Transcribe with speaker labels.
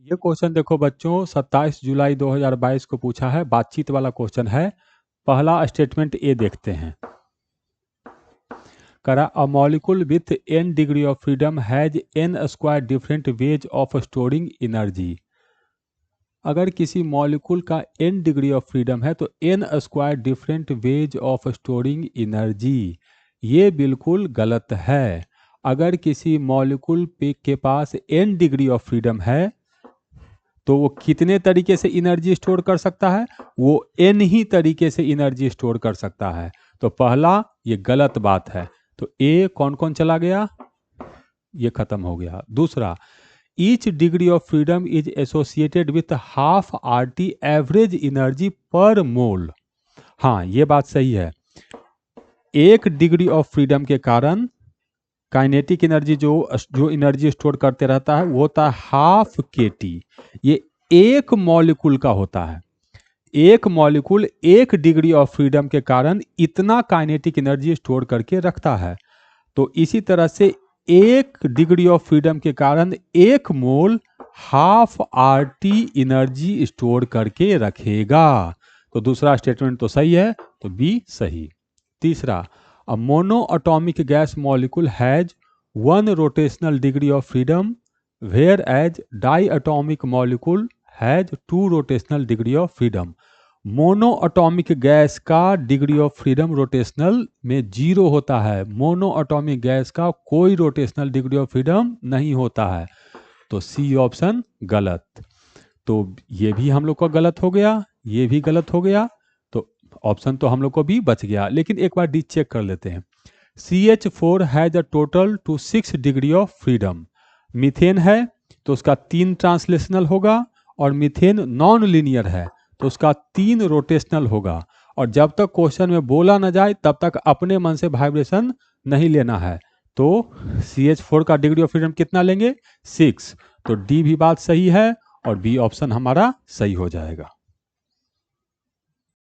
Speaker 1: ये क्वेश्चन देखो बच्चों 27 जुलाई 2022 को पूछा है, बातचीत वाला क्वेश्चन है। पहला स्टेटमेंट ए देखते हैं। करा a molecule with n degree of freedom has n square different ways of storing energy. अगर किसी मॉलिक्यूल का n डिग्री ऑफ फ्रीडम है तो n square different ways of storing energy. ये बिल्कुल गलत है। अगर किसी मॉलिक्यूल के पास n डिग्री ऑफ फ्रीडम है तो वो कितने तरीके से एनर्जी स्टोर कर सकता है? वो n ही तरीके से एनर्जी स्टोर कर सकता है। तो पहला ये गलत बात है। तो ए कौन कौन चला गया? ये खत्म हो गया। दूसरा, each degree of freedom is associated with half RT average energy पर मोल। हाँ, ये बात सही है। एक डिग्री ऑफ फ्रीडम के कारण काइनेटिक एनर्जी जो एनर्जी स्टोर करते रहता है वो होता है हाफ KT। ये एक मॉलिक्यूल का होता है। एक मॉलिक्यूल एक डिग्री ऑफ फ्रीडम के कारण इतना काइनेटिक एनर्जी स्टोर करके रखता है। तो इसी तरह से एक डिग्री ऑफ फ्रीडम के कारण एक मोल हाफ RT एनर्जी स्टोर करके रखेगा। तो दूसरा स्टेटमेंट तो सही है, तो बी सही। तीसरा, a monoatomic gas molecule has 1 rotational degree of freedom whereas diatomic molecule has 2 rotational degree of freedom. Monoatomic gas का डिग्री ऑफ फ्रीडम रोटेशनल में 0 होता है। मोनो अटोमिक गैस का कोई rotational degree of freedom नहीं होता है। तो सी ऑप्शन गलत। तो ये भी हम लोग का गलत हो गया, ये भी गलत हो गया। तो ऑप्शन तो हम लोग को भी बच गया। लेकिन एक बार डी चेक कर लेते हैं। CH4 has a total two 6 degree of freedom. Methane है तो उसका 3 ट्रांसलेशनल होगा, और मीथेन नॉन लीनियर है तो उसका 3 रोटेशनल होगा। और जब तक क्वेश्चन में बोला ना जाए तब तक अपने मन से वाइब्रेशन नहीं लेना है। तो CH4 का डिग्री ऑफ फ्रीडम कितना लेंगे? 6। तो डी भी बात सही है और बी ऑप्शन हमारा सही हो जाएगा।